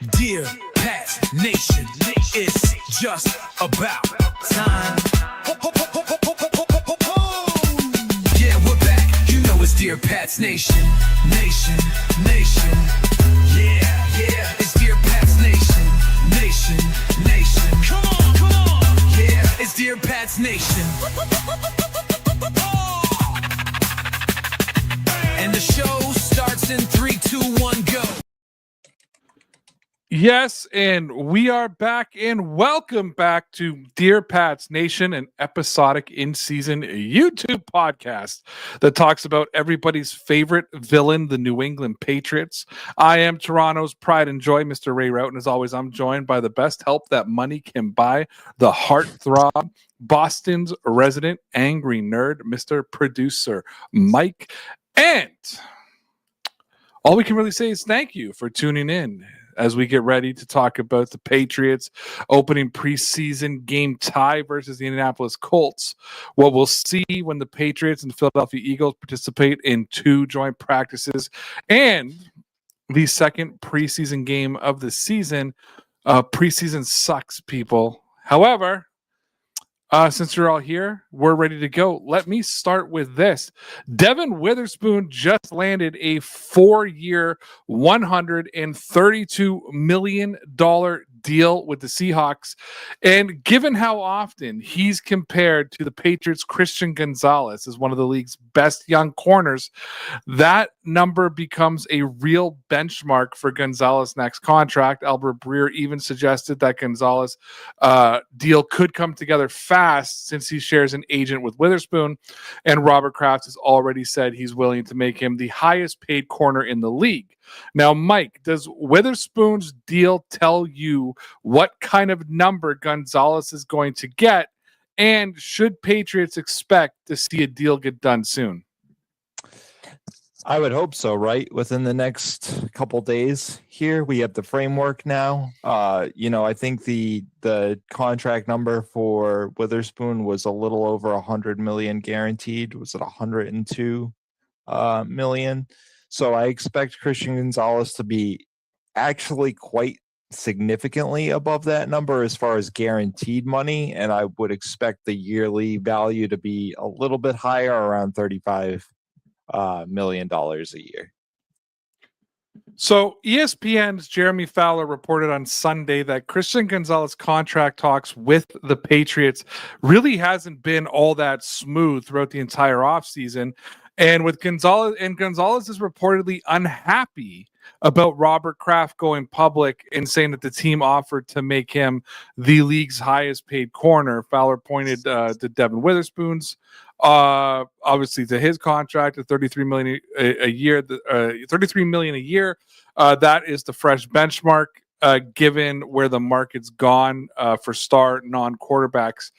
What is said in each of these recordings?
Dear Pats Nation, it's just about time. Yeah, we're back. You know it's Dear Pats Nation, nation, nation. Yeah, yeah, it's Dear Pats Nation, nation, nation. Come on, come on. Yeah, it's Dear Pats Nation. And the show starts in 3, 2, 1, go. Yes, and we are back, and welcome back to Dear Pats Nation, an episodic in-season YouTube podcast that talks about everybody's favorite villain, the New England Patriots. I am Toronto's pride and joy, Mr. Ray Rout, and as always, I'm joined by the best help that money can buy, the heartthrob, Boston's resident angry nerd, Mr. Producer Mike. And all we can really say is thank you for tuning in as we get ready to talk about the Patriots opening preseason game tie versus the Indianapolis Colts. What we'll see when the Patriots and the Philadelphia Eagles participate in 2 joint practices, and the second preseason game of the season. Preseason sucks, people. However, since you're all here, we're ready to go. Let me start with this. Devin Witherspoon just landed a 4-year, $132 million deal with the Seahawks. And given how often he's compared to the Patriots' Christian Gonzalez as one of the league's best young corners, that number becomes a real benchmark for Gonzalez' next contract. Albert Breer even suggested that Gonzalez deal could come together fast since he shares an agent with Witherspoon, and Robert Kraft has already said he's willing to make him the highest paid corner in the league. Now, Mike, does Witherspoon's deal tell you what kind of number Gonzalez is going to get, and should Patriots expect to see a deal get done soon? I would hope so, right? Within the next couple days here, we have the framework now. I think the contract number for Witherspoon was a little over $100 million guaranteed. Was it $102 million? So I expect Christian Gonzalez to be actually quite significantly above that number as far as guaranteed money, and I would expect the yearly value to be a little bit higher, around $35 million a year. So ESPN's Jeremy Fowler reported on Sunday that Christian Gonzalez contract talks with the Patriots really hasn't been all that smooth throughout the entire offseason. And with Gonzalez is reportedly unhappy about Robert Kraft going public and saying that the team offered to make him the league's highest paid corner. Fowler pointed to Devin Witherspoon's, obviously to his contract of $33 million a year. $33 million a year. That is the fresh benchmark, given where the market's gone for star non-quarterbacks.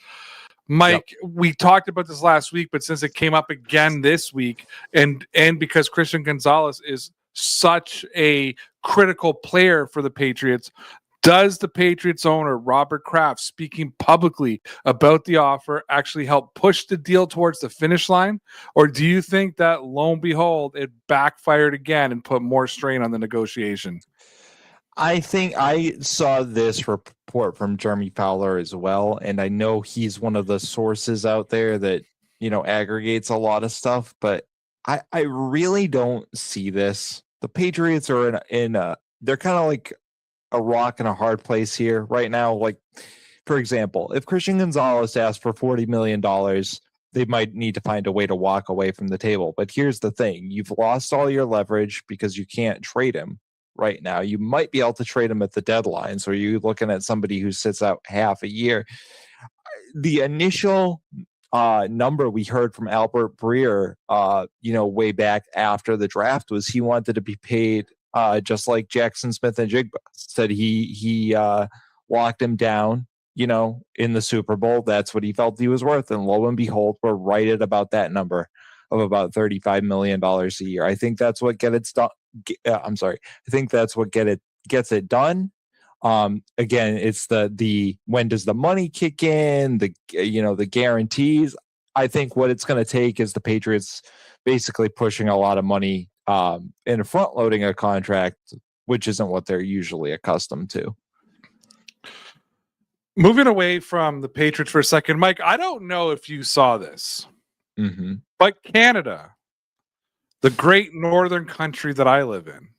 Mike, yep. We talked about this last week, but since it came up again this week, and because Christian Gonzalez is such a critical player for the Patriots, does the Patriots owner Robert Kraft speaking publicly about the offer actually help push the deal towards the finish line? Or do you think that, lo and behold, it backfired again and put more strain on the negotiation? I think I saw this report from Jeremy Fowler as well, and I know he's one of the sources out there that, aggregates a lot of stuff, but I really don't see this. The Patriots are they're kind of like a rock and a hard place here right now. Like, for example, if Christian Gonzalez asked for $40 million, they might need to find a way to walk away from the table. But here's the thing. You've lost all your leverage because you can't trade him right now. You might be able to trade him at the deadline. So you're looking at somebody who sits out half a year. The initial number we heard from Albert Breer, way back after the draft was he wanted to be paid just like Jackson Smith and Jigba. Said he locked him down, in the Super Bowl. That's what he felt he was worth. And lo and behold, we're right at about that number of about $35 million a year. I think that's what gets it done. I think that's what gets it done. Again, it's the when does the money kick in, the guarantees. I think what it's going to take is the Patriots basically pushing a lot of money and front loading a contract which isn't what they're usually accustomed to. Moving away from the Patriots for a second, Mike, I don't know if you saw this, but Canada, the great northern country that I live in,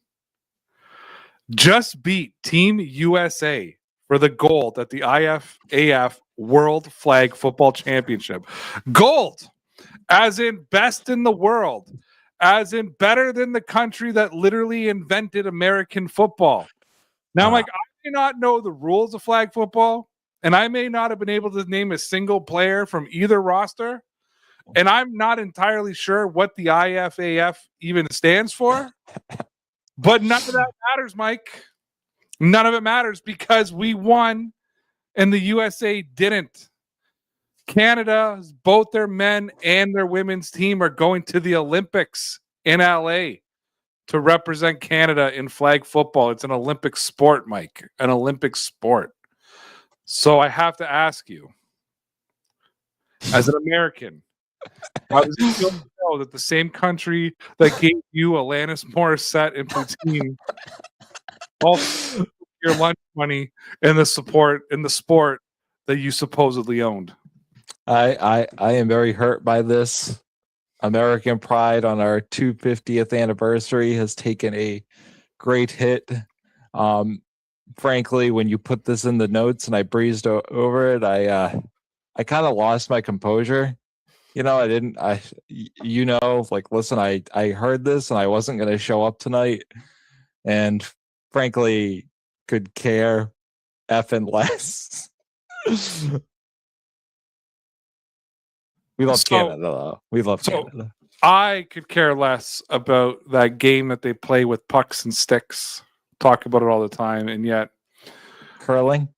just beat Team USA for the gold at the IFAF World Flag Football Championship. Gold, as in best in the world, as in better than the country that literally invented American football. Now, Mike, I may not know the rules of flag football, and I may not have been able to name a single player from either roster, and I'm not entirely sure what the IFAF even stands for, but none of that matters, Mike. None of it matters because we won and the USA didn't. Canada, both their men and their women's team are going to the Olympics in LA to represent Canada in flag football. It's an Olympic sport, Mike, an Olympic sport. So I have to ask you, as an American, how does it feel to know that the same country that gave you Alanis Morissette and Poutine all your lunch money and the support in the sport that you supposedly owned? I am very hurt by this. American pride on our 250th anniversary has taken a great hit. Frankly, when you put this in the notes and I breezed over it, I kind of lost my composure. Listen, I heard this and I wasn't going to show up tonight, and frankly, could care effing less. We love Canada, though. We love Canada. I could care less about that game that they play with pucks and sticks. Talk about it all the time, and yet curling.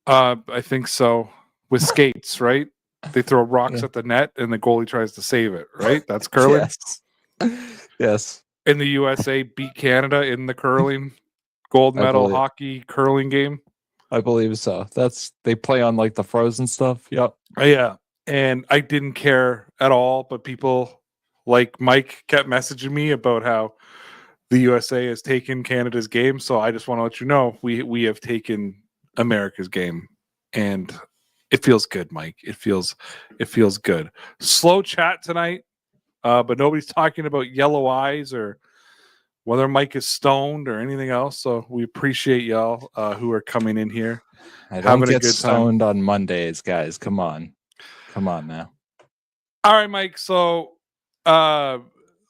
I think so. With skates, right? They throw rocks at the net, and the goalie tries to save it. Right? That's curling. Yes. And the USA beat Canada in the curling gold medal hockey curling game. I believe so. They play on like the frozen stuff. Yep. Yeah. And I didn't care at all, but people like Mike kept messaging me about how the USA has taken Canada's game. So I just want to let you know we have taken America's game, and it feels good, Mike. It feels good. Slow chat tonight, but nobody's talking about yellow eyes or whether Mike is stoned or anything else. So we appreciate y'all who are coming in here. I don't get stoned on Mondays, guys. Come on now. All right, Mike. So a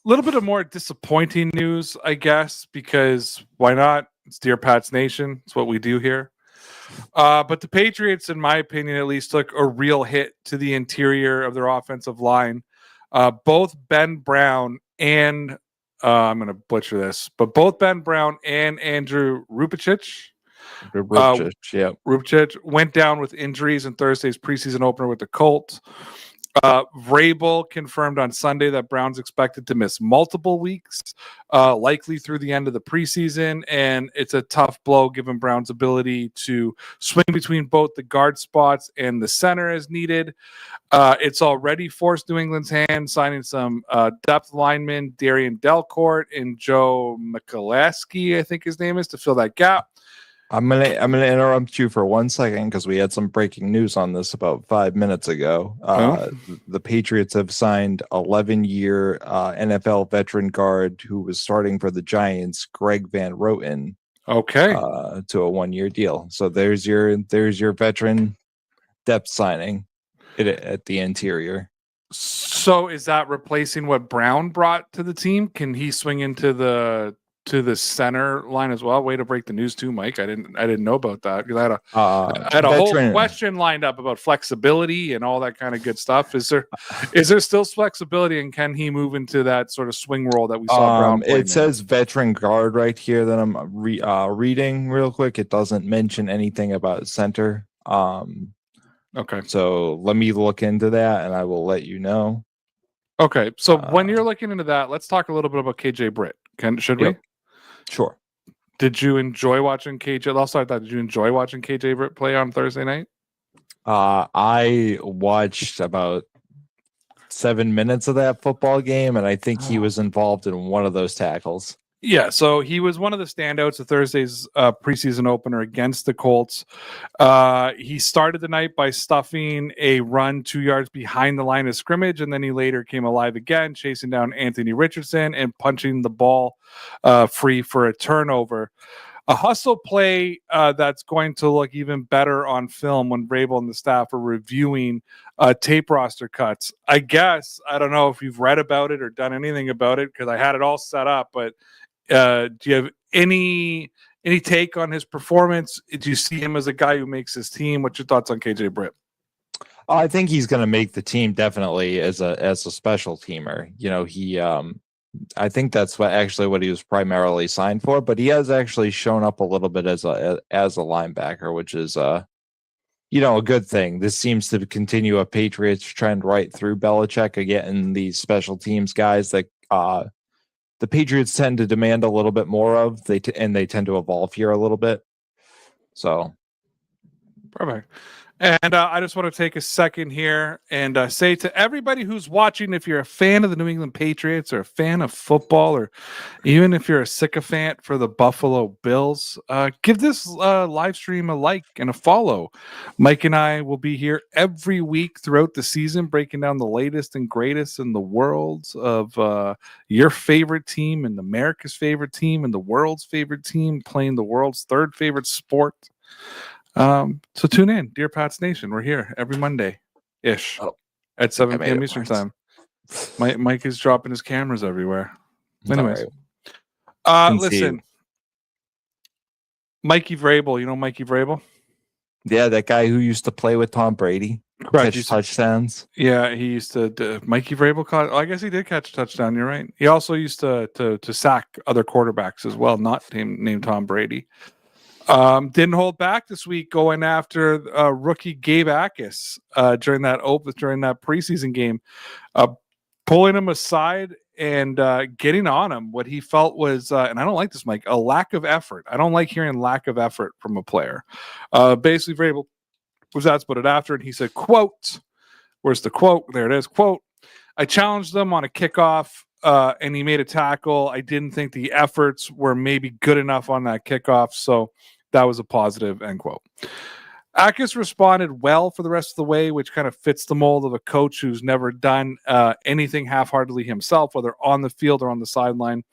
little bit of more disappointing news, I guess, because why not? It's Dear Pats Nation. It's what we do here. But the Patriots, in my opinion, at least, took a real hit to the interior of their offensive line. Both Ben Brown and I'm going to butcher this, but both Ben Brown and Andrew Rupicic went down with injuries in Thursday's preseason opener with the Colts. Vrabel confirmed on Sunday that Brown's expected to miss multiple weeks, likely through the end of the preseason, and it's a tough blow given Brown's ability to swing between both the guard spots and the center as needed. It's already forced New England's hand, signing some depth linemen, Darian Delcourt and Joe Mikulasky, I think his name is, to fill that gap. I'm gonna interrupt you for 1 second because we had some breaking news on this about 5 minutes ago. The Patriots have signed 11-year NFL veteran guard who was starting for the Giants, Greg Van Roten. Okay, to a 1-year deal. So there's your veteran depth signing at the interior. So is that replacing what Brown brought to the team? Can he swing into the center line as well? Way to break the news too, Mike. I didn't know about that because I had a whole question lined up about flexibility and all that kind of good stuff. Is there still flexibility, and can he move into that sort of swing role that we saw Brown play? It says veteran guard right here that I'm reading real quick. It doesn't mention anything about center. Okay. So let me look into that and I will let you know. Okay. So when you're looking into that, let's talk a little bit about KJ Britt. Should we? Sure. Did you enjoy watching KJ? Also, I thought, did you enjoy watching KJ Britt play on Thursday night? I watched about 7 minutes of that football game, and I think he was involved in one of those tackles. Yeah, so he was one of the standouts of Thursday's preseason opener against the Colts. He started the night by stuffing a run 2 yards behind the line of scrimmage, and then he later came alive again, chasing down Anthony Richardson and punching the ball free for a turnover. A hustle play that's going to look even better on film when Vrabel and the staff are reviewing tape roster cuts. I guess, I don't know if you've read about it or done anything about it because I had it all set up, but do you have any take on his performance? Do you see him as a guy who makes his team? What's your thoughts on KJ Britt? I think he's going to make the team definitely as a special teamer. He I think that's what he was primarily signed for, but he has actually shown up a little bit as a linebacker, which is a good thing. This seems to continue a Patriots trend right through Belichick of getting these special teams guys that the Patriots tend to demand a little bit more of. They tend to evolve here a little bit. So perfect. And I just want to take a second here and say to everybody who's watching, if you're a fan of the New England Patriots or a fan of football, or even if you're a sycophant for the Buffalo Bills, give this live stream a like and a follow. Mike and I will be here every week throughout the season, breaking down the latest and greatest in the worlds of your favorite team and America's favorite team and the world's favorite team playing the world's third favorite sport. So tune in, Dear Pats Nation. We're here every Monday-ish at 7 p.m. Eastern time. Mike is dropping his cameras everywhere. Anyways, listen, Mikey Vrabel. You know Mikey Vrabel? Yeah, that guy who used to play with Tom Brady, catch touchdowns. Yeah, he used to. Mikey Vrabel caught. I guess he did catch a touchdown. You're right. He also used to sack other quarterbacks as well, not named Tom Brady. Didn't hold back this week, going after rookie Gabe Akis during that preseason game, pulling him aside and getting on him. What he felt was, and I don't like this, Mike, a lack of effort. I don't like hearing lack of effort from a player. Basically, Vrabel was asked about it after, and he said, "Quote, where's the quote? There it is. Quote: I challenged them on a kickoff." And he made a tackle. I didn't think the efforts were maybe good enough on that kickoff, so that was a positive, end quote. Akis responded well for the rest of the way, which kind of fits the mold of a coach who's never done anything half-heartedly himself, whether on the field or on the sideline.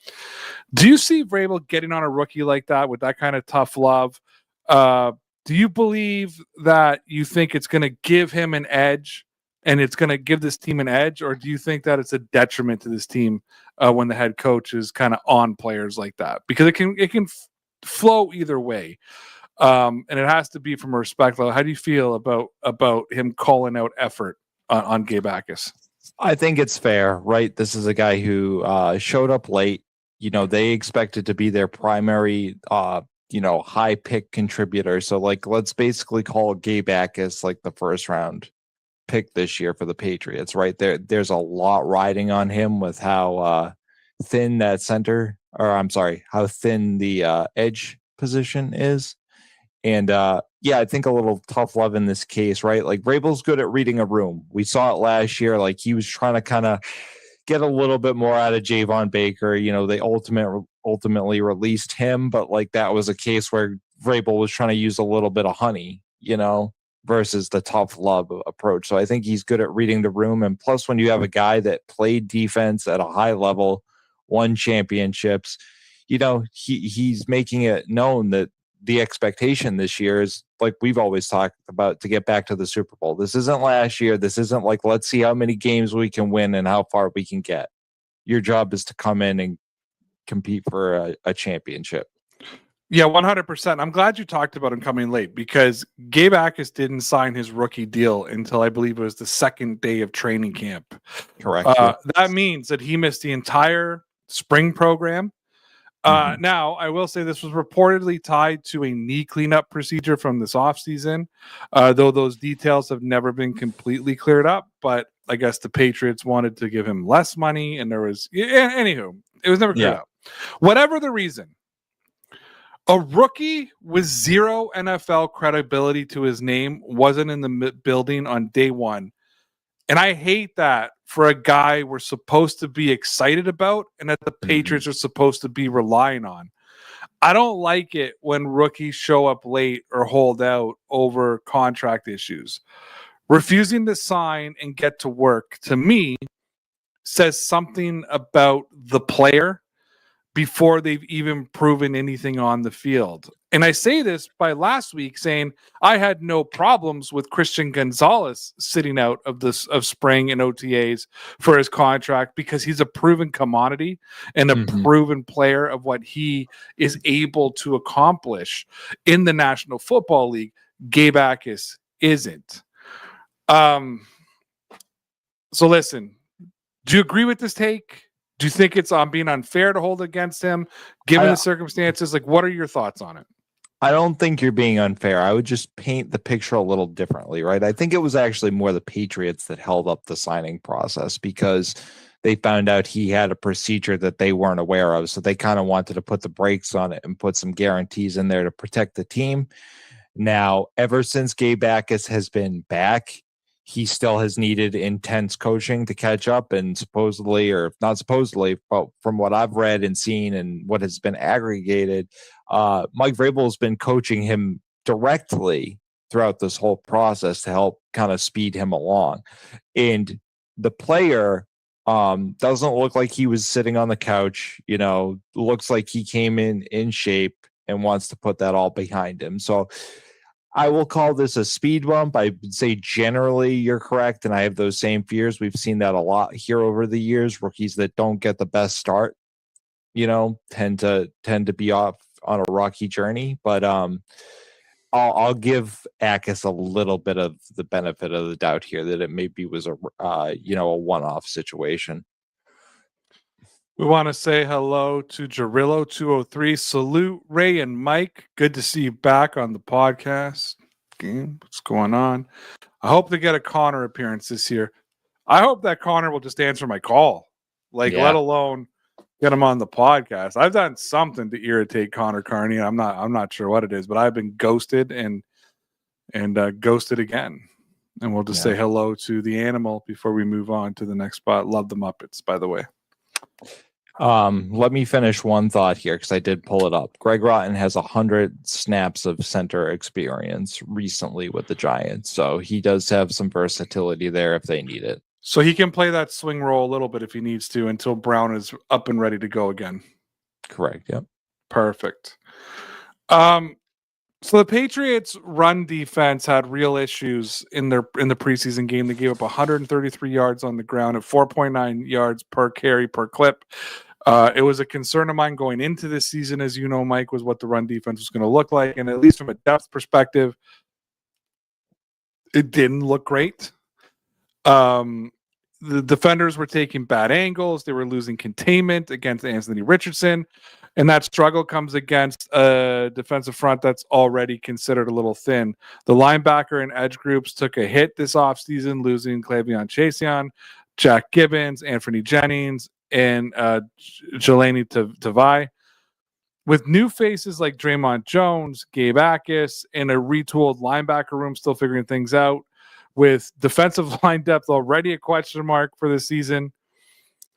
Do you see Vrabel getting on a rookie like that with that kind of tough love? Do you believe that you think it's going to give him an edge and it's going to give this team an edge, or do you think that it's a detriment to this team when the head coach is kind of on players like that? Because it can flow either way, and it has to be from a respect level. How do you feel about him calling out effort on Gabe Akis? I think it's fair, right? This is a guy who showed up late. They expected to be their primary, high pick contributor. So, let's basically call Gabe Akis like the first round pick this year for the Patriots, right? There's a lot riding on him with how thin that how thin the edge position is. And I think a little tough love in this case, right? Like, Vrabel's good at reading a room. We saw it last year. Like, he was trying to kind of get a little bit more out of Javon Baker. They ultimately released him, but that was a case where Vrabel was trying to use a little bit of honey, versus the tough love approach. So I think he's good at reading the room. And plus, when you have a guy that played defense at a high level, won championships, he's making it known that the expectation this year is, like we've always talked about, to get back to the Super Bowl. This isn't last year. This isn't like, let's see how many games we can win and how far we can get. Your job is to come in and compete for a championship. Yeah, 100%. I'm glad you talked about him coming late, because Gabe Akis didn't sign his rookie deal until I believe it was the second day of training camp. Correct. That means that he missed the entire spring program. Now, I will say this was reportedly tied to a knee cleanup procedure from this offseason, though those details have never been completely cleared up. But I guess the Patriots wanted to give him less money, and there was... Anywho, it was never cleared up. Whatever the reason, a rookie with zero NFL credibility to his name wasn't in the building on day one. And I hate that for a guy we're supposed to be excited about and that the Patriots are supposed to be relying on. I don't like it when rookies show up late or hold out over contract issues. Refusing to sign and get to work, to me, says something about the player before they've even proven anything on the field. And I say this by last week saying I had no problems with Christian Gonzalez sitting out of spring and OTAs for his contract because he's a proven commodity and a proven player of what he is able to accomplish in the National Football League. Gabe Akis isn't. So listen, do you agree with this take? Do you think it's being unfair to hold against him, given the circumstances? Like, what are your thoughts on it? I don't think you're being unfair. I would just paint the picture a little differently, right? I think it was actually more the Patriots that held up the signing process because they found out he had a procedure that they weren't aware of. So they kind of wanted to put the brakes on it and put some guarantees in there to protect the team. Now, ever since Gabe Akis has been back, he still has needed intense coaching to catch up, and supposedly, or not supposedly, but from what I've read and seen and what has been aggregated, Mike Vrabel has been coaching him directly throughout this whole process to help kind of speed him along. And the player doesn't look like he was sitting on the couch, looks like he came in shape and wants to put that all behind him. So I will call this a speed bump. I would say generally you're correct, and I have those same fears. We've seen that a lot here over the years. Rookies that don't get the best start, tend to be off on a rocky journey. But I'll give Akis a little bit of the benefit of the doubt here that it maybe was a one-off situation. We want to say hello to Jarillo 203. Salute Ray and Mike. Good to see you back on the podcast. What's going on? I hope to get a Connor appearance this year. I hope that Connor will just answer my call, let alone get him on the podcast. I've done something to irritate Connor Carney. I'm not sure what it is, but I've been ghosted and ghosted again. And we'll just say hello to the animal before we move on to the next spot. Love the Muppets, by the way. Let me finish one thought here because I did pull it up. Greg Rotten has 100 snaps of center experience recently with the Giants, so he does have some versatility there if they need it. So he can play that swing role a little bit if he needs to until Brown is up and ready to go again. Correct. Yep. Perfect. So the Patriots' run defense had real issues in the preseason game. They gave up 133 yards on the ground at 4.9 yards per carry per clip. It was a concern of mine going into this season, as you know, Mike, was what the run defense was going to look like. And at least from a depth perspective, it didn't look great. The defenders were taking bad angles. They were losing containment against Anthony Richardson. And that struggle comes against a defensive front that's already considered a little thin. The linebacker and edge groups took a hit this offseason, losing Clavion Chaseon, Jack Gibbons, Anthony Jennings, and Jelani Tavai. With new faces like Draymond Jones, Gabe Akis, and a retooled linebacker room still figuring things out, with defensive line depth already a question mark for the season,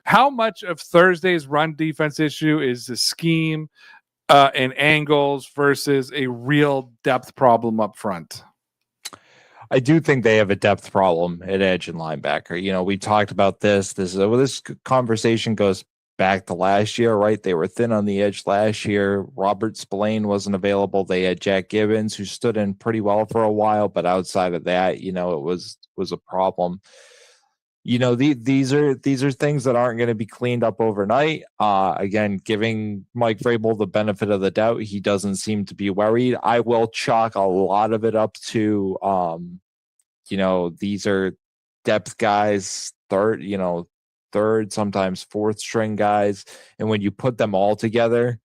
how much of Thursday's run defense issue is the scheme and angles versus a real depth problem up front? I do think they have a depth problem at edge and linebacker. We talked about this. This conversation goes back to last year, right? They were thin on the edge last year. Robert Spillane wasn't available. They had Jack Gibbons, who stood in pretty well for a while, but outside of that, it was a problem. These are things that aren't going to be cleaned up overnight. Again, giving Mike Vrabel the benefit of the doubt, he doesn't seem to be worried. I will chalk a lot of it up to, these are depth guys, third, sometimes fourth string guys. And when you put them all together,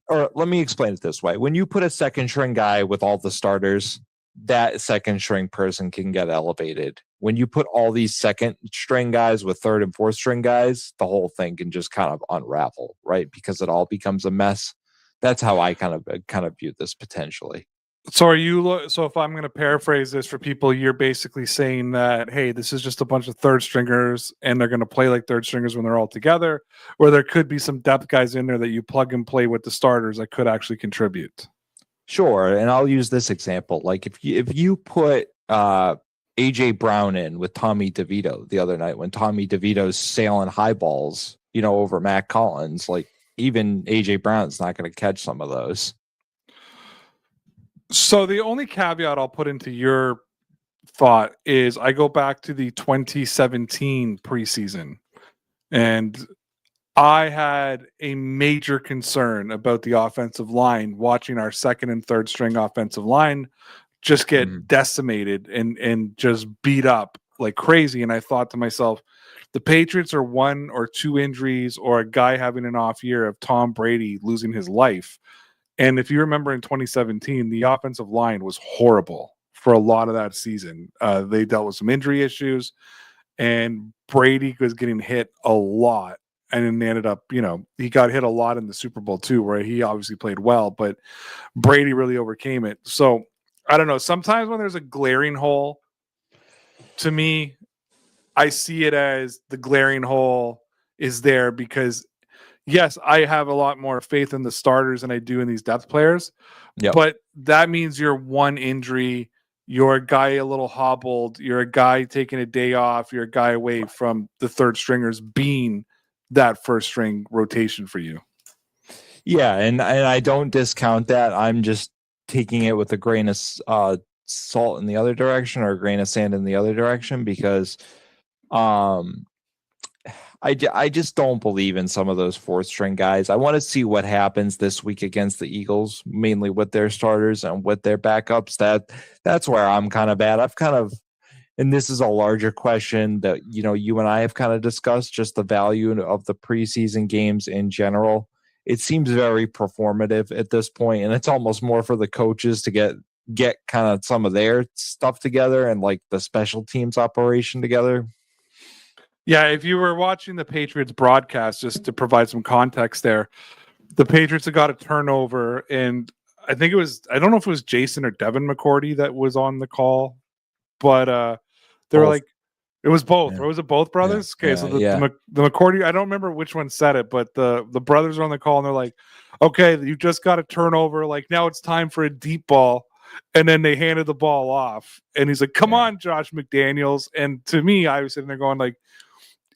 or let me explain it this way. When you put a second string guy with all the starters, that second string person can get elevated. When you put all these second string guys with third and fourth string guys, the whole thing can just kind of unravel, right? Because it all becomes a mess. That's how I kind of view this potentially. So are you? So if I'm going to paraphrase this for people, you're basically saying that, hey, this is just a bunch of third stringers, and they're going to play like third stringers when they're all together, or there could be some depth guys in there that you plug and play with the starters that could actually contribute. Sure, and I'll use this example. Like if you put AJ Brown in with Tommy DeVito the other night when Tommy DeVito's sailing high balls, over Matt Collins, like even AJ Brown's not going to catch some of those. So the only caveat I'll put into your thought is I go back to the 2017 preseason, and I had a major concern about the offensive line, watching our second and third string offensive line just get decimated and just beat up like crazy. And I thought to myself, the Patriots are 1 or 2 injuries or a guy having an off year of Tom Brady losing his life. And if you remember in 2017, the offensive line was horrible for a lot of that season. They dealt with some injury issues, and Brady was getting hit a lot. And then they ended up, he got hit a lot in the Super Bowl too, where he obviously played well, but Brady really overcame it. So I don't know. Sometimes when there's a glaring hole, to me, I see it as the glaring hole is there because yes, I have a lot more faith in the starters than I do in these depth players. Yep. But that means you're one injury, you're a guy a little hobbled, you're a guy taking a day off, you're a guy away from the third stringers being that first string rotation for you. Yeah, and I don't discount that. I'm just taking it with a grain of salt in the other direction or a grain of sand in the other direction because I just don't believe in some of those fourth string guys. I want to see what happens this week against the Eagles, mainly with their starters and with their backups. That's where I'm kind of at. And this is a larger question that, you and I have kind of discussed, just the value of the preseason games in general. It seems very performative at this point, and it's almost more for the coaches to get kind of some of their stuff together and like the special teams operation together. Yeah, if you were watching the Patriots broadcast, just to provide some context there, the Patriots have got a turnover, and I don't know if it was Jason or Devin McCourty that was on the call, but they were like, it was both. Yeah. Or was it both brothers? Yeah. Okay, so the McCourty, I don't remember which one said it, but the brothers are on the call, and they're like, okay, you just got a turnover. Like, now it's time for a deep ball. And then they handed the ball off, and he's like, come on, Josh McDaniels. And to me, I was sitting there going like,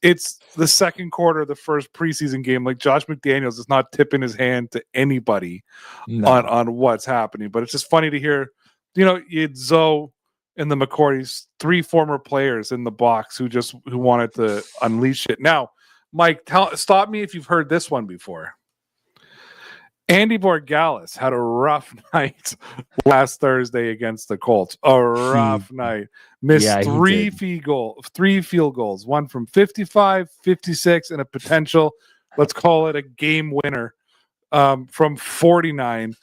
it's the second quarter of the first preseason game. Like, Josh McDaniels is not tipping his hand to anybody on what's happening. But it's just funny to hear, you had Zoe and the McCourtys, 3 former players in the box who wanted to unleash it. Now, Mike, stop me if you've heard this one before. Andy Borgalis had a rough night last Thursday against the Colts. A rough night. Missed 3 field goals, one from 55, 56, and a potential, let's call it a game winner, from 49.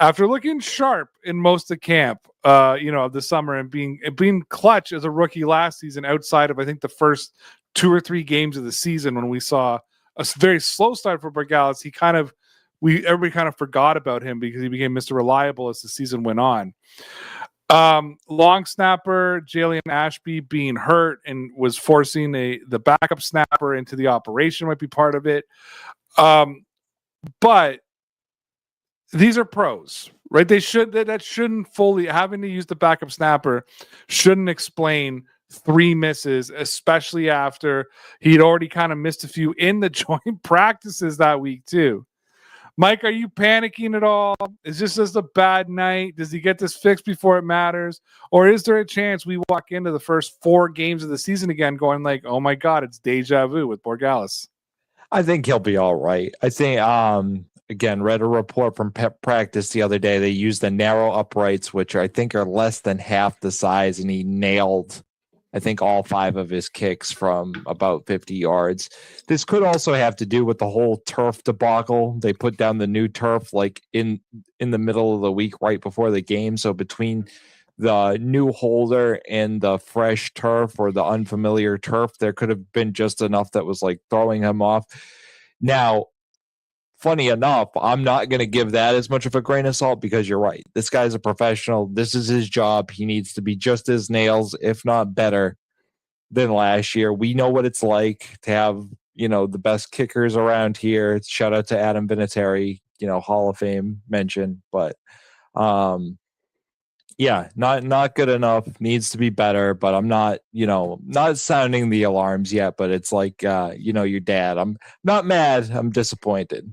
After looking sharp in most of camp, of the summer and being clutch as a rookie last season, outside of I think the first 2 or 3 games of the season when we saw a very slow start for Borgalis, everybody kind of forgot about him because he became Mr. Reliable as the season went on. Long snapper Jalen Ashby being hurt and was forcing the backup snapper into the operation might be part of it. But these are pros, right? That shouldn't fully having to use the backup snapper shouldn't explain 3 misses, especially after he'd already kind of missed a few in the joint practices that week too. Mike, are you panicking at all? Is this just a bad night? Does he get this fixed before it matters? Or is there a chance we walk into the first 4 games of the season again going like, oh my God, it's deja vu with Borgalis? I think he'll be all right. I think, again, read a report from practice the other day. They used the narrow uprights, which I think are less than half the size, and he nailed, I think, all 5 of his kicks from about 50 yards. This could also have to do with the whole turf debacle. They put down the new turf like in the middle of the week, right before the game. So between the new holder and the fresh turf or the unfamiliar turf, there could have been just enough that was like throwing him off. Now, funny enough, I'm not going to give that as much of a grain of salt because you're right. This guy's a professional. This is his job. He needs to be just as nails, if not better, than last year. We know what it's like to have, the best kickers around here. Shout out to Adam Vinatieri, Hall of Fame mention, but yeah, not good enough. Needs to be better, but I'm not, not sounding the alarms yet. But it's like, your dad. I'm not mad. I'm disappointed.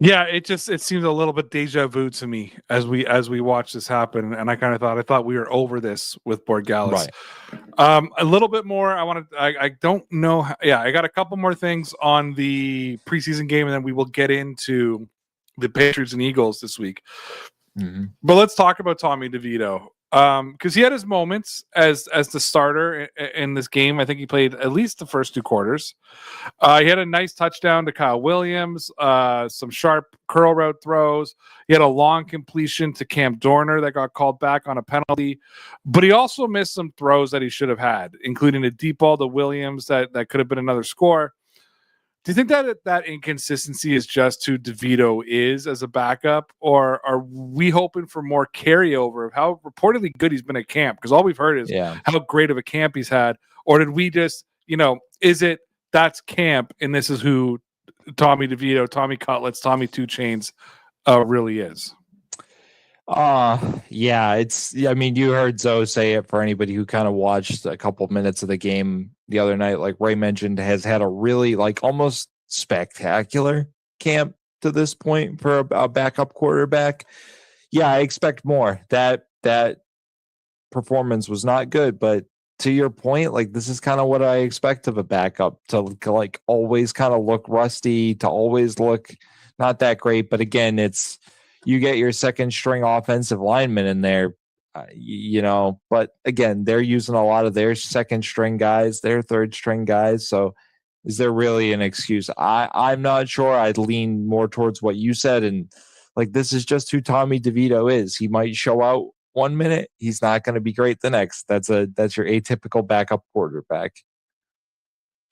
Yeah, it seems a little bit deja vu to me as we watch this happen, and I thought we were over this with Borgalis. Right. A little bit more. I don't know. I got a couple more things on the preseason game, and then we will get into the Patriots and Eagles this week. Mm-hmm. But let's talk about Tommy DeVito. Because he had his moments as the starter in this game. I think he played at least the first 2 quarters. He had a nice touchdown to Kyle Williams, some sharp curl route throws. He had a long completion to Cam Dorner that got called back on a penalty. But he also missed some throws that he should have had, including a deep ball to Williams that could have been another score. Do you think that inconsistency is just who DeVito is as a backup, or are we hoping for more carryover of how reportedly good he's been at camp? Because all we've heard is how great of a camp he's had. Or did we just, is it that's camp and this is who Tommy DeVito, Tommy Cutlets, Tommy Two Chains really is? I mean, you heard Zoe say it. For anybody who kind of watched a couple minutes of the game the other night, like Ray mentioned, has had a really almost spectacular camp to this point for a backup quarterback. Yeah, I expect more. That performance was not good, but to your point, this is kind of what I expect of a backup, to always kind of look rusty, to always look not that great. But again, it's, you get your second string offensive lineman in there, but again, they're using a lot of their second string guys, their third string guys. So is there really an excuse? I'm not sure. I'd lean more towards what you said. And this is just who Tommy DeVito is. He might show out 1 minute. He's not going to be great the next. That's your atypical backup quarterback.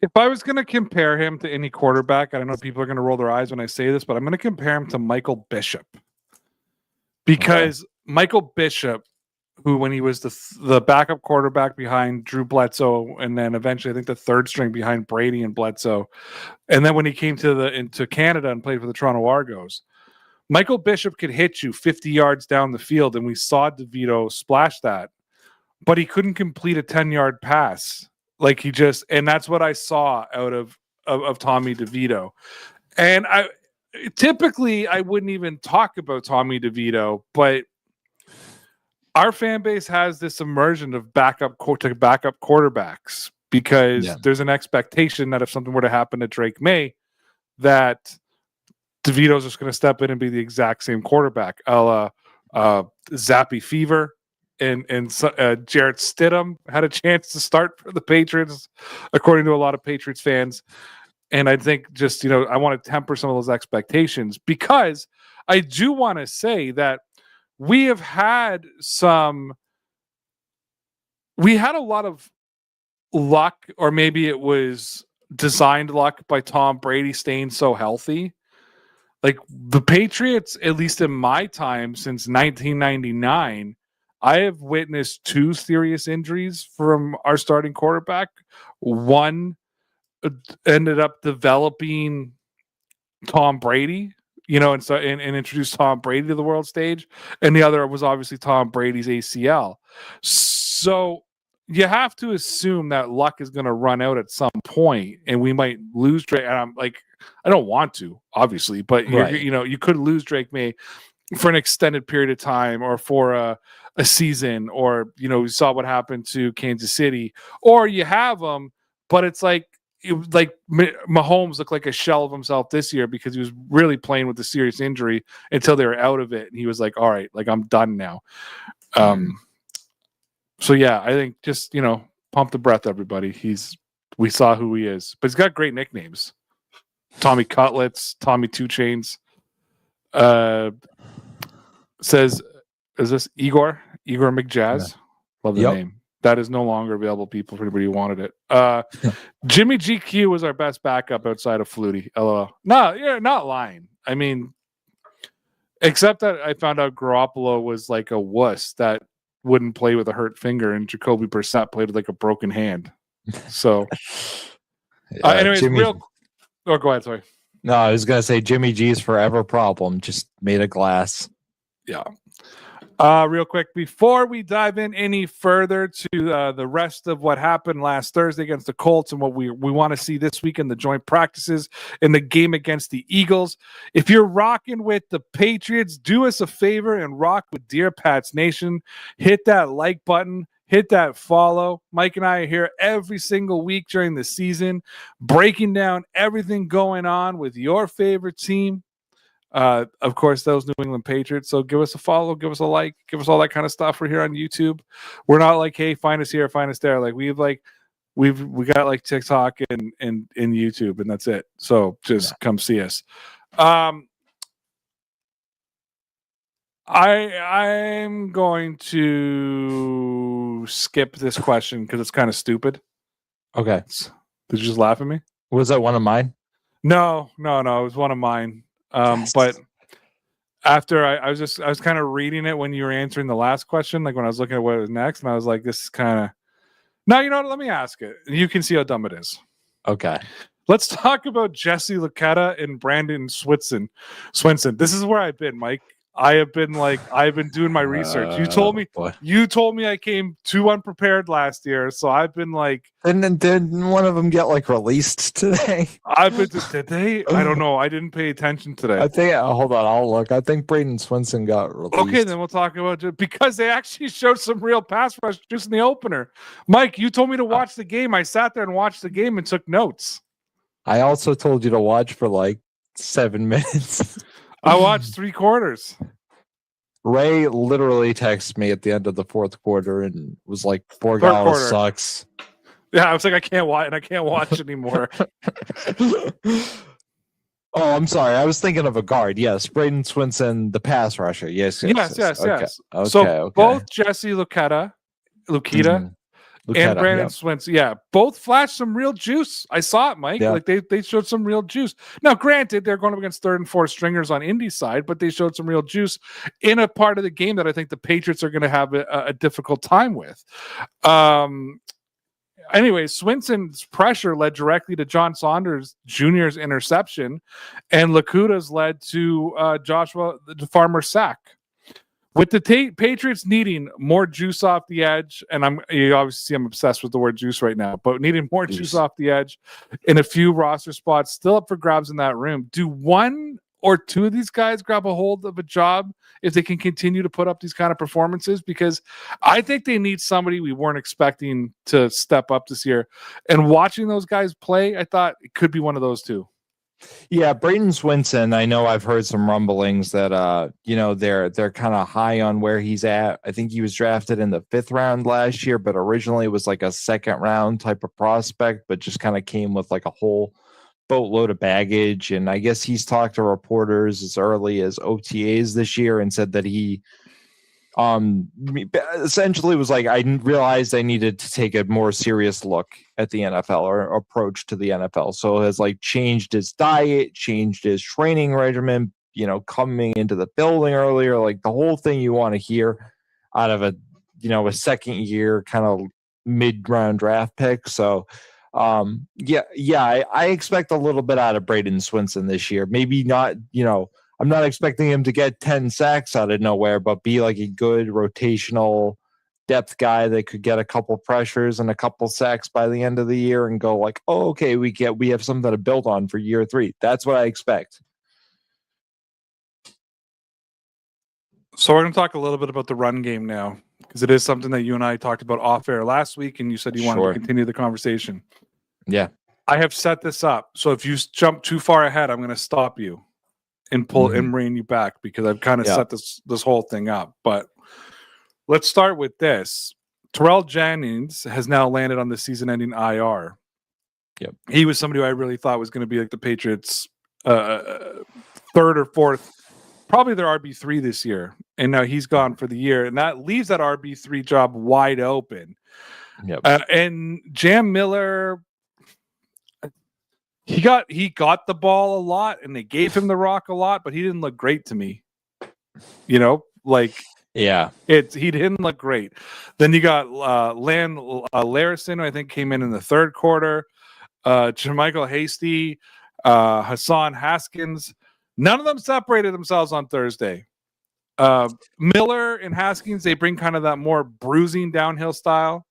If I was going to compare him to any quarterback, I don't know if people are going to roll their eyes when I say this, but I'm going to compare him to Michael Bishop. Because Michael Bishop, who when he was the backup quarterback behind Drew Bledsoe, and then eventually I think the third string behind Brady and Bledsoe, and then when he came into Canada and played for the Toronto Argos, Michael Bishop could hit you 50 yards down the field, and we saw DeVito splash that, but he couldn't complete a 10-yard pass. And that's what I saw out of Tommy DeVito. And typically I wouldn't even talk about Tommy DeVito, but our fan base has this immersion of backup quarterbacks because there's an expectation that if something were to happen to Drake May, that DeVito's just going to step in and be the exact same quarterback, a la Zappy Fever and Jarrett Stidham had a chance to start for the Patriots, according to a lot of Patriots fans. And I think just, I want to temper some of those expectations, because I do want to say that we had a lot of luck, or maybe it was designed luck by Tom Brady staying so healthy. The Patriots, at least in my time since 1999, I have witnessed 2 serious injuries from our starting quarterback. One ended up developing Tom Brady, and introduced Tom Brady to the world stage, and the other was obviously Tom Brady's ACL. So you have to assume that luck is going to run out at some point, and we might lose Drake. And I'm I don't want to, obviously, but you could lose Drake May for an extended period of time, or for a season, or we saw what happened to Kansas City, or you have him, but it's Mahomes looked like a shell of himself this year because he was really playing with a serious injury until they were out of it, and he was all right, I'm done now. So yeah, I think just pump the breath, everybody. We saw who he is, but he's got great nicknames: Tommy Cutlets, Tommy Two Chains. Says, is this Igor McJazz? Love the name. That is no longer available, people, for anybody who wanted it. Jimmy GQ was our best backup outside of Flutie. LOL. No, you're not lying. I mean, except that I found out Garoppolo was like a wuss that wouldn't play with a hurt finger, and Jacoby Brissett played with like a broken hand. So, anyways, Jimmy, Oh, go ahead. Sorry. No, I was gonna say Jimmy G's forever problem, just made of glass. Yeah. Real quick, before we dive in any further to the rest of what happened last Thursday against the Colts and what we want to see this week in the joint practices in the game against the Eagles, if you're rocking with the Patriots, do us a favor and rock with Dear Pats Nation. Hit that like button. Hit that follow. Mike and I are here every single week during the season, breaking down everything going on with your favorite team. Of course, those New England Patriots. So give us a follow, give us a like, give us all that kind of stuff. We're here on YouTube. We're not like, hey, find us here, find us there. Like we got like TikTok and YouTube, and that's it. So just come see us. I'm going to skip this question because it's kind of stupid. Okay. Did you just laugh at me? Was that one of mine? No. It was one of mine. Yes. But after I was kind of reading it when you were answering the last question, like when I was looking at what was next, and I was like, this is kind of. No, you know what? Let me ask it. You can see how dumb it is. Okay. Let's talk about Jesse Luketa and Brandon Swinson. This is where I've been, Mike. I've been doing my research. You told me I came too unprepared last year, so I've been like. And did one of them get like released today? Did they? I don't know. I didn't pay attention today. I think. Hold on, I'll look. I think Braden Swinson got released. Okay, then we'll talk about it because they actually showed some real pass rush just in the opener. Mike, you told me to watch the game. I sat there and watched the game and took notes. I also told you to watch for like 7 minutes. I watched 3 quarters. Ray literally texted me at the end of the fourth quarter and was like, "4 sucks." Yeah, I was like, I can't watch anymore. Oh, I'm sorry. I was thinking of a guard. Yes, Braden Swinson, the pass rusher. Yes. Okay. So okay. Both Jesse Luketa, and Brandon Swinson, both flashed some real juice. I saw it, Mike. Yeah. Like they showed some real juice. Now, granted, they're going up against 3rd and 4th stringers on Indy's side, but they showed some real juice in a part of the game that I think the Patriots are going to have a difficult time with. Anyway, Swinson's pressure led directly to John Saunders Jr.'s interception, and Lakuta's led to Joshua the Farmer's sack. With the Patriots needing more juice off the edge, and you obviously see I'm obsessed with the word juice right now, but needing more juice off the edge in a few roster spots still up for grabs in that room. Do 1 or 2 of these guys grab a hold of a job if they can continue to put up these kind of performances? Because I think they need somebody we weren't expecting to step up this year. And watching those guys play, I thought it could be one of those 2. Yeah, Braden Swinson, I know I've heard some rumblings that they're kind of high on where he's at. I think he was drafted in the 5th round last year, but originally was like a 2nd round type of prospect, but just kind of came with like a whole boatload of baggage. And I guess he's talked to reporters as early as OTAs this year and said that he essentially was like, I realized I needed to take a more serious look at the NFL or approach to the NFL. So has like changed his diet, changed his training regimen, coming into the building earlier, like the whole thing you want to hear out of a 2nd year kind of mid-round draft pick. So I expect a little bit out of Braden Swinson this year. Maybe not, I'm not expecting him to get 10 sacks out of nowhere, but be like a good rotational depth guy that could get a couple pressures and a couple sacks by the end of the year and go like, oh, okay, we have something to build on for year 3. That's what I expect. So we're going to talk a little bit about the run game now, because it is something that you and I talked about off air last week, and you said you wanted to continue the conversation. Yeah. I have set this up. So if you jump too far ahead, I'm going to stop you and pull and bring you back, because I've kind of set this whole thing up. But let's start with this. Terrell Jennings has now landed on the season-ending IR. Yep. He was somebody who I really thought was going to be like the Patriots' 3rd or 4th probably their RB3 this year, and now he's gone for the year, and that leaves that RB3 job wide open. Yep. And Jam Miller, he got the ball a lot, and they gave him the rock a lot, but he didn't look great to me. Yeah. He didn't look great. Then you got Larison, who I think came in the third quarter. Jermichael Hasty, Hassan Haskins. None of them separated themselves on Thursday. Miller and Haskins, they bring kind of that more bruising downhill style.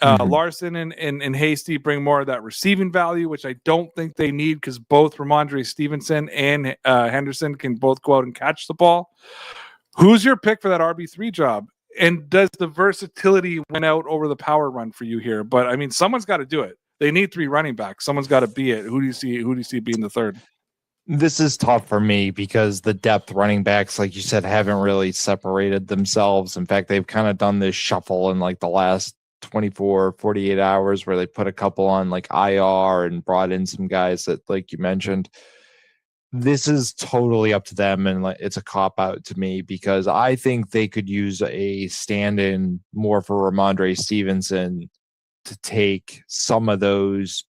Larson and Hasty bring more of that receiving value, which I don't think they need because both Ramondre Stevenson and Henderson can both go out and catch the ball. Who's your pick for that RB3 job? And does the versatility win out over the power run for you here? But I mean, someone's got to do it. They need 3 running backs. Someone's got to be it. Who do you see being the third? This is tough for me because the depth running backs, like you said, haven't really separated themselves. In fact, they've kind of done this shuffle in like the last 24, 48 hours where they put a couple on like IR and brought in some guys that, like you mentioned. This is totally up to them, and it's a cop out to me because I think they could use a stand-in more for Ramondre Stevenson to take some of those,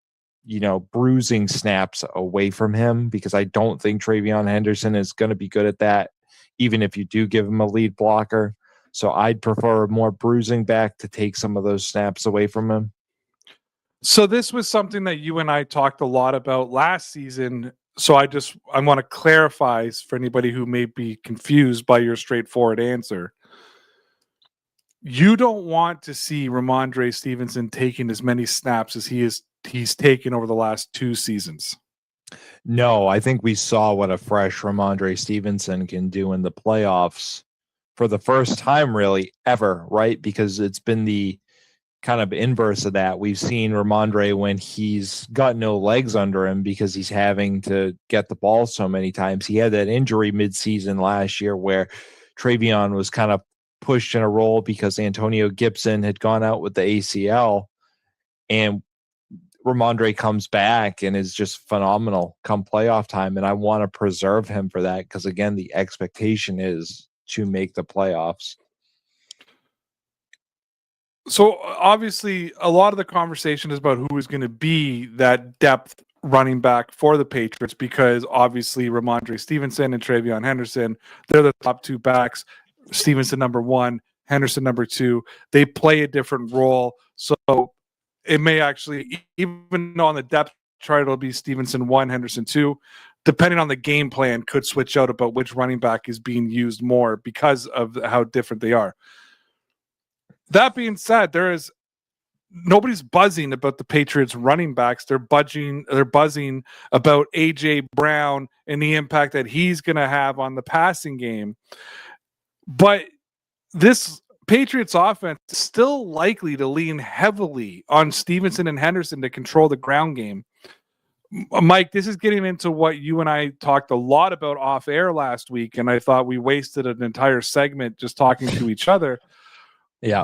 bruising snaps away from him, because I don't think Travion Henderson is going to be good at that, even if you do give him a lead blocker. So I'd prefer more bruising back to take some of those snaps away from him. So this was something that you and I talked a lot about last season. So I want to clarify for anybody who may be confused by your straightforward answer. You don't want to see Ramondre Stevenson taking as many snaps as he's taken over the last 2 seasons. No, I think we saw what a fresh Ramondre Stevenson can do in the playoffs for the first time really ever, right? Because it's been the kind of inverse of that. We've seen Ramondre when he's got no legs under him because he's having to get the ball so many times. He had that injury midseason last year where Travion was kind of pushed in a role because Antonio Gibson had gone out with the ACL, and Ramondre comes back and is just phenomenal come playoff time. And I want to preserve him for that because, again, the expectation is to make the playoffs. So obviously a lot of the conversation is about who is going to be that depth running back for the Patriots, because obviously Ramondre Stevenson and Travion Henderson, they're the top 2 backs. Stevenson number 1, Henderson number 2. They play a different role. So it may actually, even though on the depth chart it'll be Stevenson 1, Henderson 2, depending on the game plan, could switch out about which running back is being used more because of how different they are. That being said, nobody's buzzing about the Patriots running backs. They're buzzing about AJ Brown and the impact that he's going to have on the passing game. But this Patriots offense is still likely to lean heavily on Stevenson and Henderson to control the ground game. Mike, this is getting into what you and I talked a lot about off air last week, and I thought we wasted an entire segment just talking to each other. Yeah.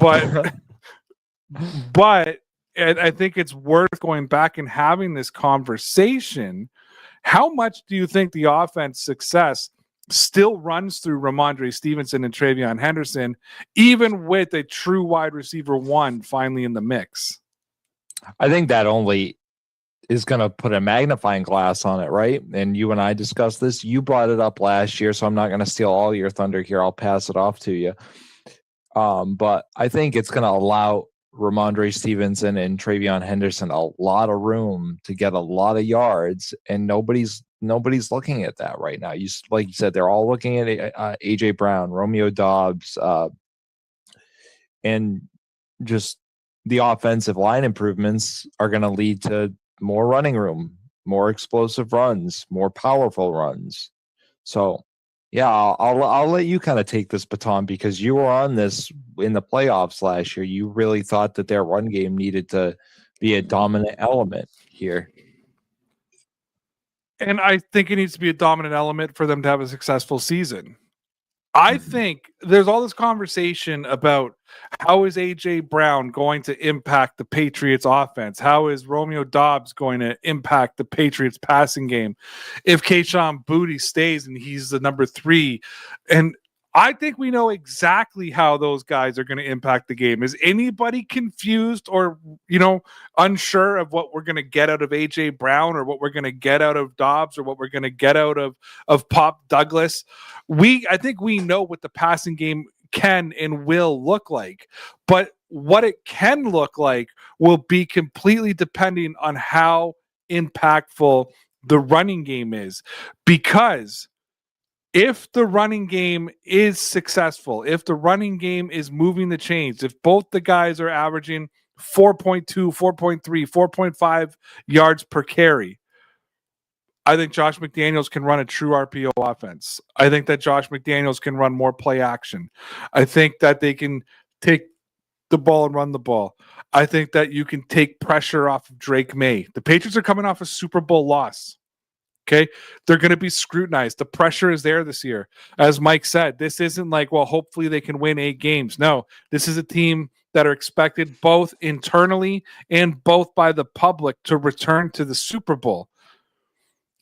But I think it's worth going back and having this conversation. How much do you think the offense success still runs through Ramondre Stevenson and Travion Henderson, even with a true wide receiver 1 finally in the mix? I think that only is going to put a magnifying glass on it, right? And you and I discussed this. You brought it up last year, so I'm not going to steal all your thunder here. I'll pass it off to you. But I think it's going to allow Ramondre Stevenson and Travion Henderson a lot of room to get a lot of yards, and nobody's looking at that right now. Like you said, they're all looking at AJ Brown, Romeo Doubs, and just the offensive line improvements are going to lead to more running room, more explosive runs, more powerful runs. So, yeah, I'll let you kind of take this baton because you were on this in the playoffs last year. You really thought that their run game needed to be a dominant element here. And I think it needs to be a dominant element for them to have a successful season. I think there's all this conversation about how is AJ Brown going to impact the Patriots offense? How is Romeo Doubs going to impact the Patriots passing game? If Kayshon Boutte stays and he's the number 3, and I think we know exactly how those guys are going to impact the game. Is anybody confused or, unsure of what we're going to get out of AJ Brown or what we're going to get out of Dobbs or what we're going to get out of Pop Douglas? I think we know what the passing game can and will look like, but what it can look like will be completely depending on how impactful the running game is, because if the running game is successful, if the running game is moving the chains, if both the guys are averaging 4.2, 4.3, 4.5 yards per carry, I think Josh McDaniels can run a true RPO offense. I think that Josh McDaniels can run more play action. I think that they can take the ball and run the ball. I think that you can take pressure off of Drake May. The Patriots are coming off a Super Bowl loss. Okay, they're going to be scrutinized. The pressure is there this year. As Mike said, this isn't like, well, hopefully they can win 8 games. No, this is a team that are expected both internally and both by the public to return to the Super Bowl.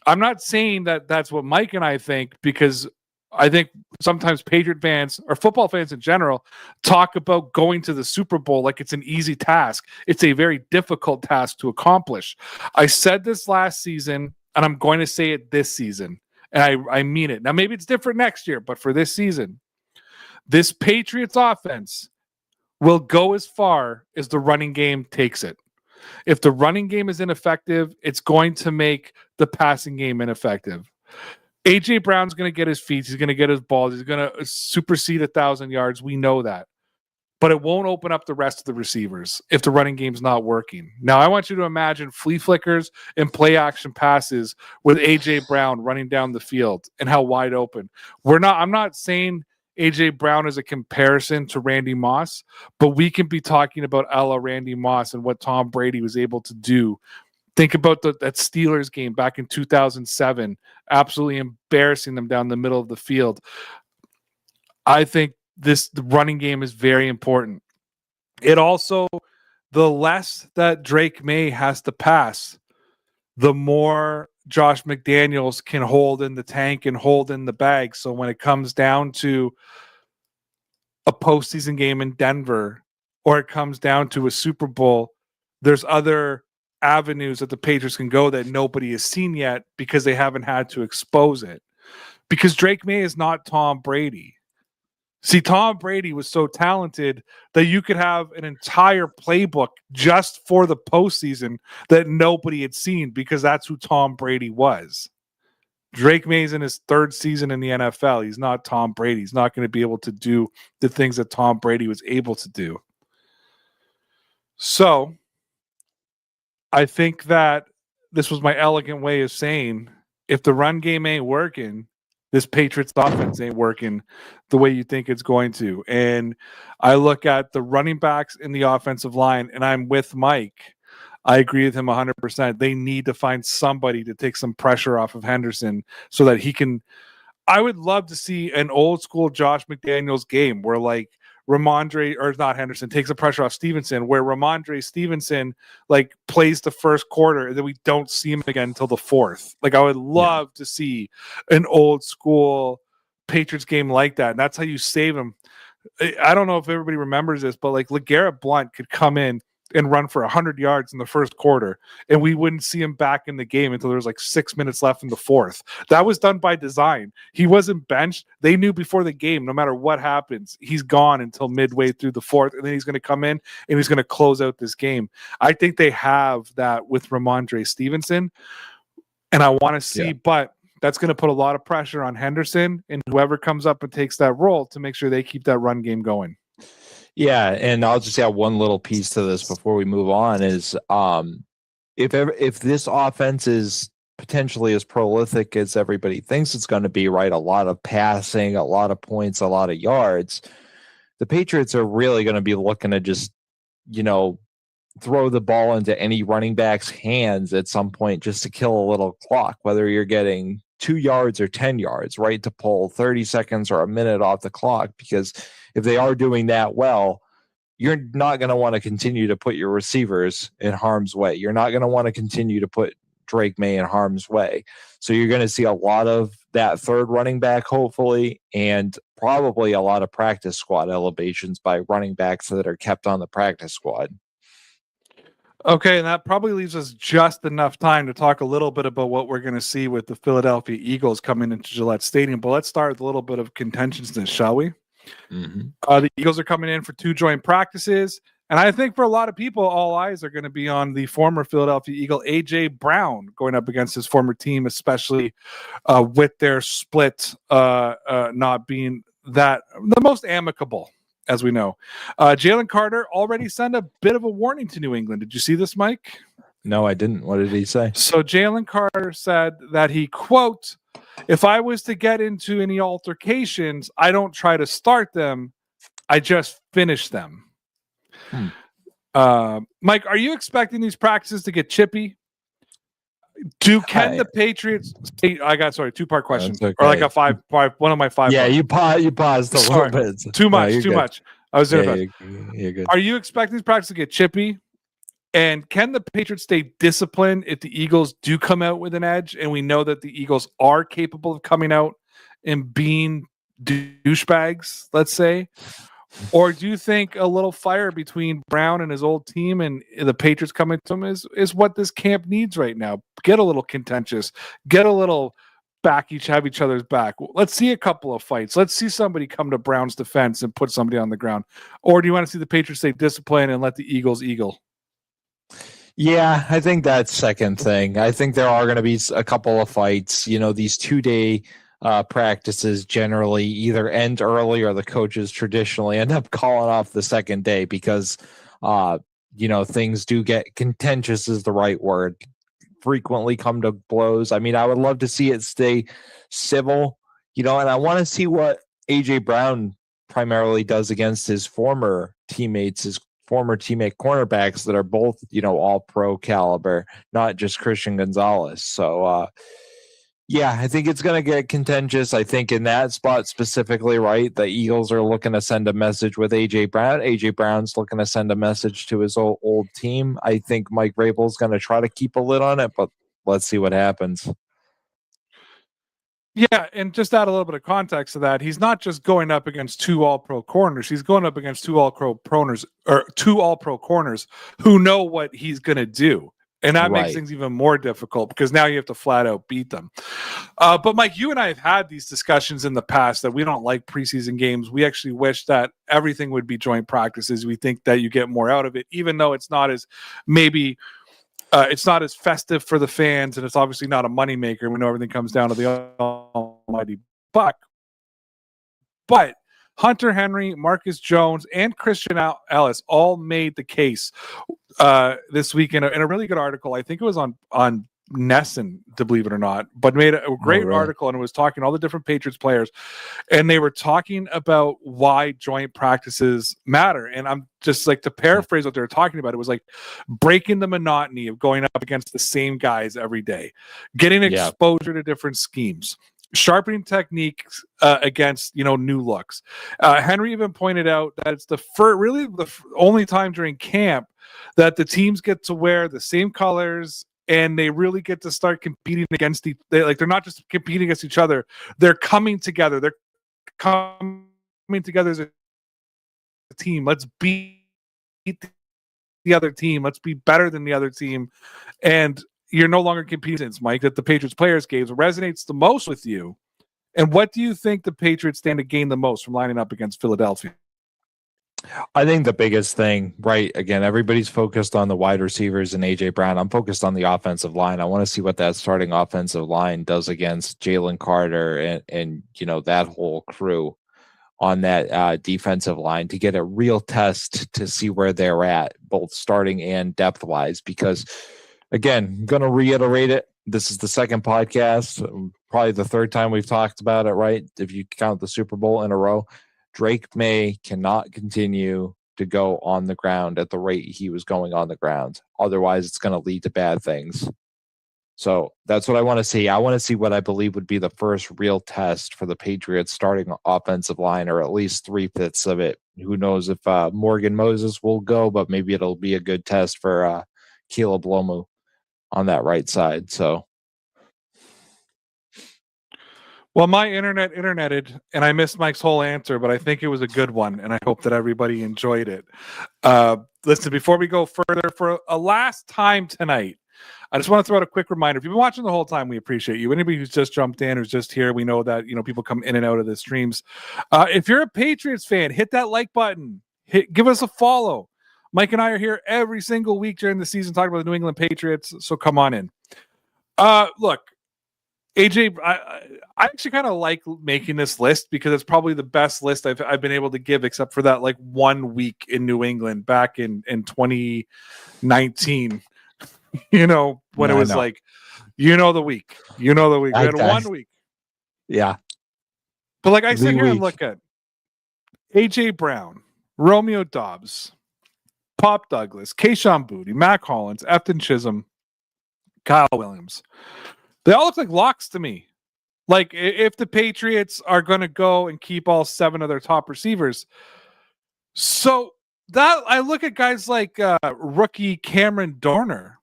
I'm not saying that that's what Mike and I think, because I think sometimes Patriot fans or football fans in general talk about going to the Super Bowl like it's an easy task. It's a very difficult task to accomplish. I said this last season, and I'm going to say it this season, and I mean it. Now, maybe it's different next year, but for this season, this Patriots offense will go as far as the running game takes it. If the running game is ineffective, it's going to make the passing game ineffective. AJ Brown's going to get his feet. He's going to get his balls. He's going to supersede 1,000 yards. We know that. But it won't open up the rest of the receivers if the running game's not working. Now, I want you to imagine flea flickers and play action passes with AJ Brown running down the field and how wide open. I'm not saying AJ Brown is a comparison to Randy Moss, but we can be talking about a la Randy Moss and what Tom Brady was able to do. Think about that Steelers game back in 2007, absolutely embarrassing them down the middle of the field. I think the running game is very important. It also, the less that Drake May has to pass, the more Josh McDaniels can hold in the tank and hold in the bag. So when it comes down to a postseason game in Denver, or it comes down to a Super Bowl, there's other avenues that the Patriots can go that nobody has seen yet because they haven't had to expose it. Because Drake May is not Tom Brady. See, Tom Brady was so talented that you could have an entire playbook just for the postseason that nobody had seen, because that's who Tom Brady was. Drake May's in his 3rd season in the NFL. He's not Tom Brady. He's not going to be able to do the things that Tom Brady was able to do. So I think that this was my elegant way of saying, if the run game ain't working, this Patriots offense ain't working the way you think it's going to. And I look at the running backs in the offensive line, and I'm with Mike. I agree with him 100%. They need to find somebody to take some pressure off of Henderson so that he can. I would love to see an old school Josh McDaniels game where, like, Ramondre, or not Henderson, takes the pressure off Stevenson, where Ramondre Stevenson like plays the first quarter and then we don't see him again until the 4th. Like, I would love to see an old school Patriots game like that. And that's how you save him. I don't know if everybody remembers this, but like LeGarrette Blount could come in and run for 100 yards in the first quarter, and we wouldn't see him back in the game until there was like 6 minutes left in the 4th. That was done by design. He wasn't benched. They knew before the game, no matter what happens, he's gone until midway through the 4th, and then he's going to come in and he's going to close out this game. I think they have that with Ramondre Stevenson, and I want to see, but that's going to put a lot of pressure on Henderson and whoever comes up and takes that role to make sure they keep that run game going. Yeah, and I'll just add one little piece to this before we move on is if this offense is potentially as prolific as everybody thinks it's going to be, right, a lot of passing, a lot of points, a lot of yards, the Patriots are really going to be looking to just, throw the ball into any running back's hands at some point just to kill a little clock, whether you're getting 2 yards or 10 yards, right? To pull 30 seconds or a minute off the clock, because if they are doing that well, you're not going to want to continue to put your receivers in harm's way. You're not going to want to continue to put Drake May in harm's way. So you're going to see a lot of that third running back, hopefully, and probably a lot of practice squad elevations by running backs that are kept on the practice squad. Okay, and that probably leaves us just enough time to talk a little bit about what we're going to see with the Philadelphia Eagles coming into Gillette Stadium. But let's start with a little bit of contentiousness, shall we? Mm-hmm. The Eagles are coming in for 2 joint practices. And I think for a lot of people, all eyes are going to be on the former Philadelphia Eagle, A.J. Brown, going up against his former team, especially with their split not being the most amicable, as we know. Jalen Carter already sent a bit of a warning to New England. Did you see this, Mike? No, I didn't. What did he say? So Jalen Carter said that he, quote, "If I was to get into any altercations, I don't try to start them. I just finish them." Mike, are you expecting these practices to get chippy? Can the Patriots? I got 2-part question, okay. or like a one of my 5. Yeah, you paused a little bit. Too much. I was doing you're good. Are you expecting these practices to get chippy? And can the Patriots stay disciplined if the Eagles do come out with an edge? And we know that the Eagles are capable of coming out and being douchebags, let's say. Or do you think a little fire between Brown and his old team and the Patriots coming to him is what this camp needs right now? Get a little contentious, get a little have each other's back. Let's see a couple of fights. Let's see somebody come to Brown's defense and put somebody on the ground. Or do you want to see the Patriots stay disciplined and let the Eagles eagle? Yeah, I think that's second thing. I think there are going to be a couple of fights. These 2-day practices generally either end early, or the coaches traditionally end up calling off the second day because, things do get contentious is the right word. Frequently come to blows. I mean, I would love to see it stay civil, and I want to see what A.J. Brown primarily does against his former teammates, his former teammate cornerbacks that are both, all pro caliber, not just Christian Gonzalez. So, yeah, I think it's going to get contentious. I think in that spot specifically, right, the Eagles are looking to send a message with A.J. Brown. A.J. Brown's looking to send a message to his old team. I think Mike Vrabel's going to try to keep a lid on it, but let's see what happens. Yeah, and just add a little bit of context to that. He's not just going up against 2 all-pro corners. He's going up against 2 all-pro corners who know what he's going to do. And that makes things even more difficult because now you have to flat out beat them. But Mike, you and I have had these discussions in the past that we don't like preseason games. We actually wish that everything would be joint practices. We think that you get more out of it, even though it's not as it's not as festive for the fans, and it's obviously not a moneymaker. We know everything comes down to the almighty buck. But Hunter Henry, Marcus Jones, and Christian Ellis all made the case this week in a really good article. I think it was on Nesson, to believe it or not, but made a great article, and it was talking to all the different Patriots players, and they were talking about why joint practices matter. And I'm just like, to paraphrase what they were talking about, it was like breaking the monotony of going up against the same guys every day, getting exposure to different schemes, sharpening techniques against new looks. Henry even pointed out that it's the only time during camp that the teams get to wear the same colors, and they really get to start competing against they're not just competing against each other, they're coming together. They're coming together as a team. Let's beat the other team. Let's be better than the other team. And you're no longer competing, Mike, that the Patriots players gave resonates the most with you. And what do you think the Patriots stand to gain the most from lining up against Philadelphia? I think the biggest thing, right, again, everybody's focused on the wide receivers and A.J. Brown. I'm focused on the offensive line. I want to see what that starting offensive line does against Jalen Carter and that whole crew on that defensive line, to get a real test to see where they're at, both starting and depth-wise. Because, again, I'm going to reiterate it. This is the second podcast, probably the third time we've talked about it, right, if you count the Super Bowl in a row. Drake May cannot continue to go on the ground at the rate he was going on the ground. Otherwise, it's going to lead to bad things. So that's what I want to see. I want to see what I believe would be the first real test for the Patriots starting offensive line, or at least 3/5 of it. Who knows if Morgan Moses will go, but maybe it'll be a good test for Caleb Lomu on that right side. So, Well, my interneted, and I missed Mike's whole answer, but I think it was a good one, and I hope that everybody enjoyed it. Listen, before we go further, for a last time tonight, I just want to throw out a quick reminder. If you've been watching the whole time, we appreciate you. Anybody who's just jumped in, who's just here, we know that people come in and out of the streams. If you're a Patriots fan, hit that like button. Give us a follow. Mike and I are here every single week during the season talking about the New England Patriots, so come on in. Look, AJ, I actually kind of like making this list because it's probably the best list I've been able to give, except for that 1 week in New England back in 2019. When it was the week. We had 1 week. Yeah. But I sit here and look at AJ Brown, Romeo Doubs, Pop Douglas, Kayshon Boutte, Mac Hollins, Efton Chisholm, Kyle Williams. They all look like locks to me. If the Patriots are going to go and keep all 7 of their top receivers. So that I look at guys like rookie Cameron Dorner,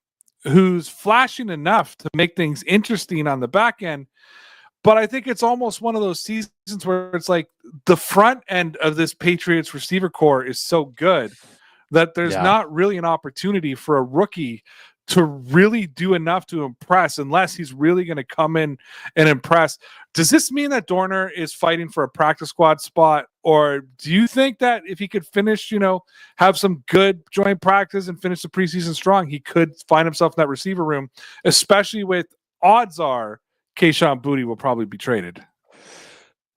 who's flashing enough to make things interesting on the back end. But I think it's almost one of those seasons where it's the front end of this Patriots receiver core is so good that there's not really an opportunity for a rookie to really do enough to impress unless he's really going to come in and impress. Does this mean that Dorner is fighting for a practice squad spot? Or do you think that if he could finish, have some good joint practice and finish the preseason strong, he could find himself in that receiver room, especially with odds are Kayshon Boutte will probably be traded?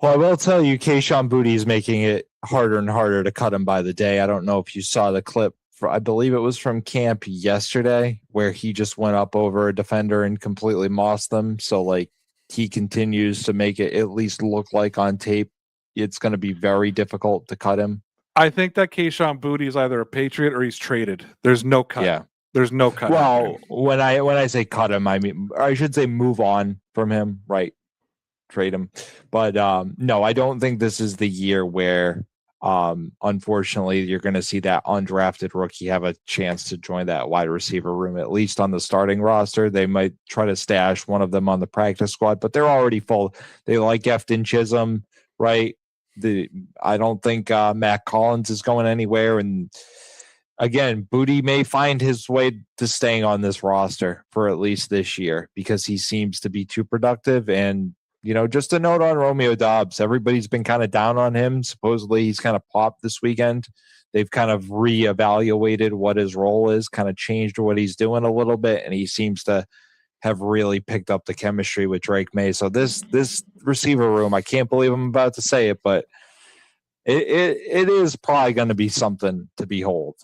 Well, I will tell you, Kayshon Boutte is making it harder and harder to cut him by the day. I don't know if you saw the clip. I believe it was from camp yesterday where he just went up over a defender and completely mossed them. So he continues to make it at least look like on tape it's going to be very difficult to cut him. I think that Kayshon Boutte is either a Patriot or he's traded. There's no cut. Yeah. There's no cut. Well, when I say cut him, I mean, I should say move on from him, right? Trade him. But no, I don't think this is the year where unfortunately you're going to see that undrafted rookie have a chance to join that wide receiver room, at least on the starting roster. They might try to stash one of them on the practice squad, but they're already full. They like Efton Chisholm, right? I don't think Mac Collins is going anywhere. And again, Boutte may find his way to staying on this roster for at least this year because he seems to be too productive. And just a note on Romeo Doubs. Everybody's been kind of down on him. Supposedly he's kind of popped this weekend. They've kind of reevaluated what his role is, kind of changed what he's doing a little bit, and he seems to have really picked up the chemistry with Drake May. So this receiver room, I can't believe I'm about to say it, but it is probably going to be something to behold.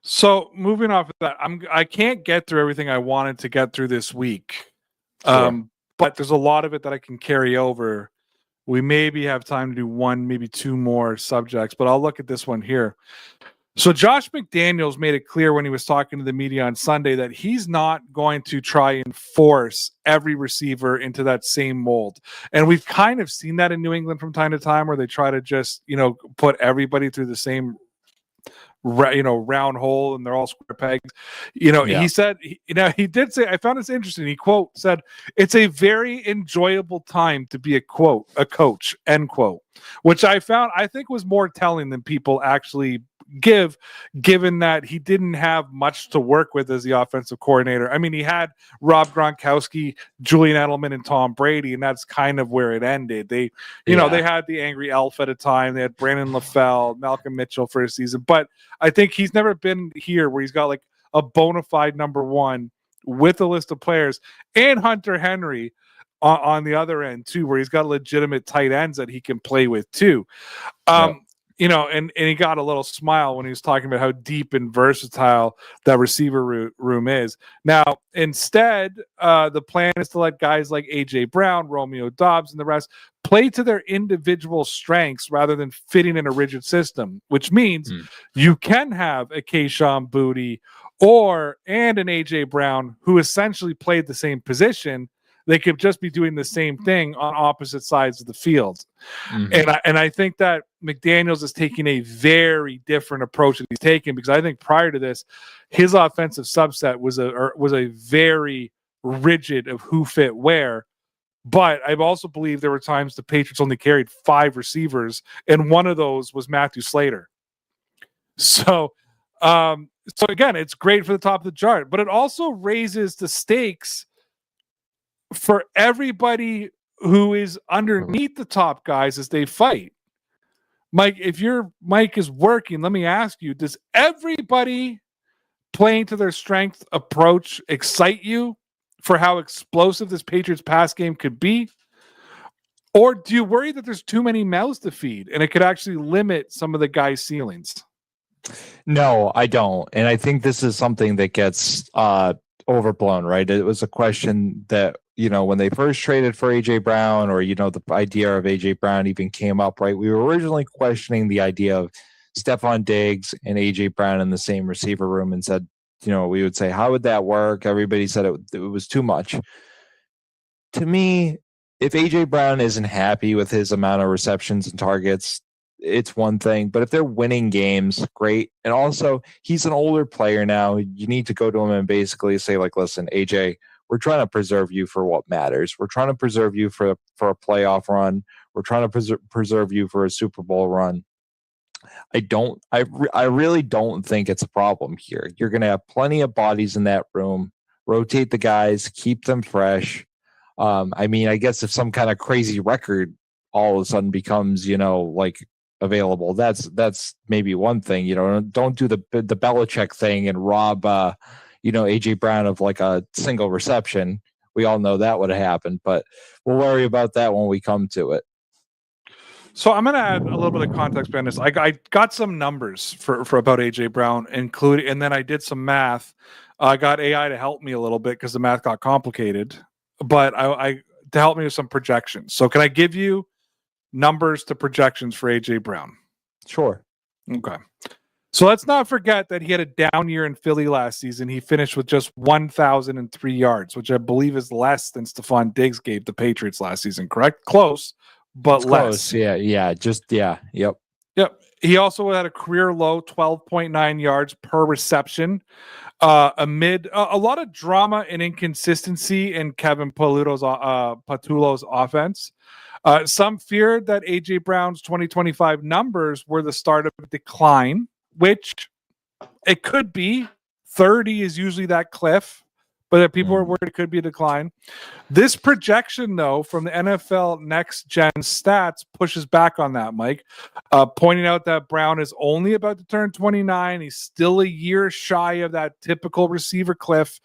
So moving off of that, I can't get through everything I wanted to get through this week. Sure. But there's a lot of it that I can carry over. We maybe have time to do 1, maybe 2 more subjects, but I'll look at this one here. So Josh McDaniels made it clear when he was talking to the media on Sunday that he's not going to try and force every receiver into that same mold. And we've kind of seen that in New England from time to time where they try to just, put everybody through the same round hole and they're all square pegs. He said, he did say, I found this interesting. He said, it's a very enjoyable time to be a coach, end quote, which I think was more telling than people actually given that he didn't have much to work with as the offensive coordinator. I mean, he had Rob Gronkowski, Julian Edelman, and Tom Brady, and that's kind of where it ended. They had the angry elf at a time. They had Brandon LaFell, Malcolm Mitchell for a season, but I think he's never been here where he's got a bona fide number one with a list of players and Hunter Henry on the other end too, where he's got legitimate tight ends that he can play with too. and he got a little smile when he was talking about how deep and versatile that receiver room is. Now, instead, the plan is to let guys like A.J. Brown, Romeo Doubs, and the rest play to their individual strengths rather than fitting in a rigid system, which means you can have a Kayshon Boutte and an A.J. Brown who essentially played the same position. They could just be doing the same thing on opposite sides of the field. And I think that McDaniels is taking a very different approach that he's taken, because I think prior to this, his offensive subset was a very rigid of who fit where. But I also believe there were times the Patriots only carried 5 receivers, and one of those was Matthew Slater. So again, it's great for the top of the chart, but it also raises the stakes for everybody who is underneath the top guys as they fight. Mike, if your mic is working, let me ask you, does everybody playing to their strength approach excite you for how explosive this Patriots pass game could be? Or do you worry that there's too many mouths to feed and it could actually limit some of the guys' ceilings? No, I don't. And I think this is something that gets overblown, right? It was a question that, when they first traded for A.J. Brown, or, the idea of A.J. Brown even came up, right? We were originally questioning the idea of Stephon Diggs and A.J. Brown in the same receiver room, and said, we would say, how would that work? Everybody said it was too much. To me, if A.J. Brown isn't happy with his amount of receptions and targets, it's one thing. But if they're winning games, great. And also, he's an older player now. You need to go to him and basically say, like, listen, AJ, we're trying to preserve you for what matters. We're trying to preserve you for a playoff run. We're trying to preserve you for a Super Bowl run. I really don't think it's a problem here. You're going to have plenty of bodies in that room. Rotate the guys, keep them fresh. I guess if some kind of crazy record all of a sudden becomes, available, that's maybe one thing. Don't do the Belichick thing and rob AJ Brown of like a single reception. We all know that would have happened, but we'll worry about that when we come to it. So I'm going to add a little bit of context behind this. I got some numbers for about AJ Brown, and then I did some math. I got AI to help me a little bit because the math got complicated, but I to help me with some projections. So can I give you numbers to projections for AJ Brown? Sure. Okay. So let's not forget that he had a down year in Philly last season. He finished with just 1,003 yards, which I believe is less than Stephon Diggs gave the Patriots last season, correct? Close, but it's less. Close. Yep. He also had a career low 12.9 yards per reception amid a lot of drama and inconsistency in Kevin Patullo's offense. Some feared that A.J. Brown's 2025 numbers were the start of a decline, which it could be. 30 is usually that cliff, but that people are worried it could be a decline. This projection, though, from the NFL Next Gen Stats pushes back on that, Mike, pointing out that Brown is only about to turn 29. He's still a year shy of that typical receiver cliff,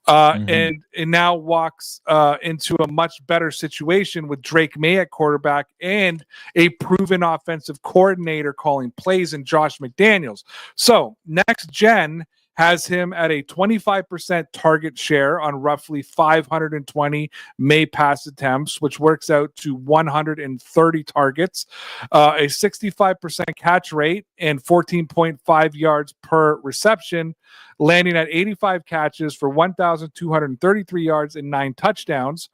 and now walks into a much better situation with Drake May at quarterback and a proven offensive coordinator calling plays in Josh McDaniels. So Next Gen has him at a 25% target share on roughly 520 May pass attempts, which works out to 130 targets, a 65% catch rate, and 14.5 yards per reception, landing at 85 catches for 1,233 yards and 9 touchdowns.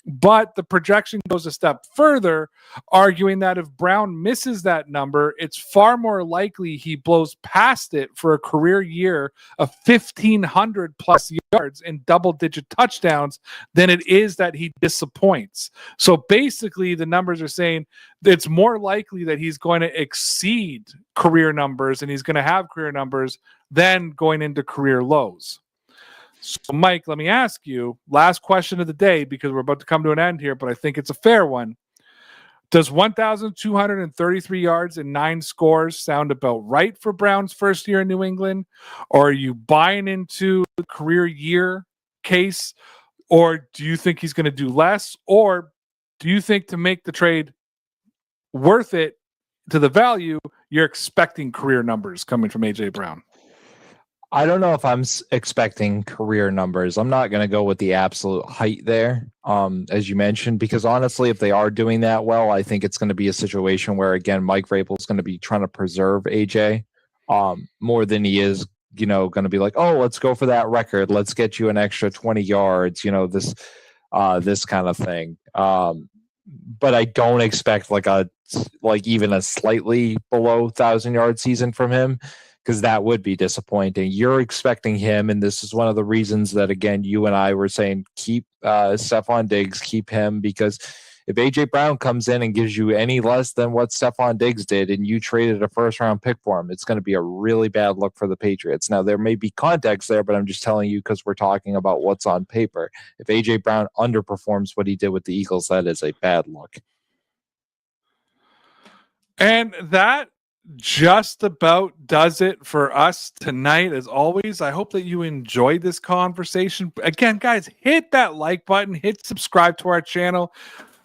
But the projection goes a step further, arguing that if Brown misses that number, it's far more likely he blows past it for a career year of 1,500 plus yards and double-digit touchdowns than it is that he disappoints. So basically, the numbers are saying it's more likely that he's going to exceed career numbers and he's going to have career numbers than going into career lows. So, Mike, let me ask you, last question of the day, because we're about to come to an end here, but I think it's a fair one. Does 1,233 yards and 9 scores sound about right for Brown's first year in New England? Or are you buying into the career year case? Or do you think he's going to do less? Or do you think to make the trade worth it to the value, you're expecting career numbers coming from AJ Brown? I don't know if I'm expecting career numbers. I'm not going to go with the absolute height there, as you mentioned, because honestly, if they are doing that well, I think it's going to be a situation where, again, Mike Vrabel is going to be trying to preserve AJ more than he is, going to be like, oh, let's go for that record. Let's get you an extra 20 yards, this kind of thing. But I don't expect even a slightly below 1,000-yard season from him, because that would be disappointing. You're expecting him, and this is one of the reasons that, again, you and I were saying keep Stephon Diggs, keep him, because if A.J. Brown comes in and gives you any less than what Stephon Diggs did and you traded a first-round pick for him, it's going to be a really bad look for the Patriots. Now, there may be context there, but I'm just telling you because we're talking about what's on paper. If A.J. Brown underperforms what he did with the Eagles, that is a bad look. And that just about does it for us tonight. As always, I hope that you enjoyed this conversation. Again, guys, hit that like button, hit subscribe to our channel.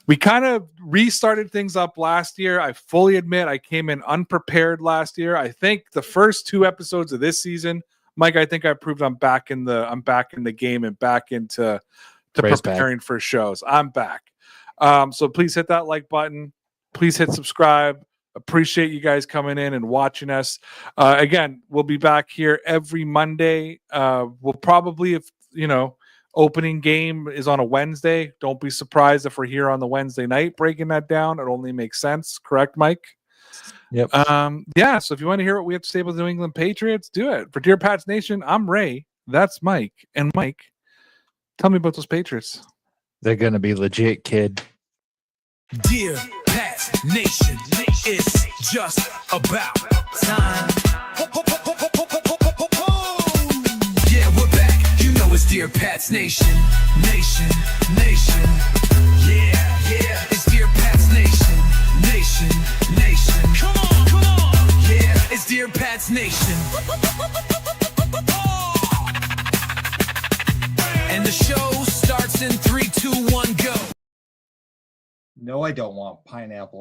We kind of restarted things up last year. I fully admit I came in unprepared last year. I think the first 2 episodes of this season, Mike, I think I proved I'm back in the game and back into preparing for shows. I'm back. So please hit that like button. Please hit subscribe. Appreciate you guys coming in and watching us. Again, we'll be back here every Monday. We'll probably, if opening game is on a Wednesday, don't be surprised if we're here on the Wednesday night breaking that down. It only makes sense. Correct, Mike? Yep. Yeah, so if you want to hear what we have to say about the New England Patriots, do it. For Dear Pats Nation, I'm Ray. That's Mike. And Mike, tell me about those Patriots. They're going to be legit, kid. Dear Pats Nation, it's just about time. Yeah, we're back. You know it's Dear Pats Nation. Nation. Yeah. It's Dear Pats Nation. Nation. Come on. Yeah, it's Dear Pats Nation. And the show starts in 3, 2, 1, go. No, I don't want pineapple.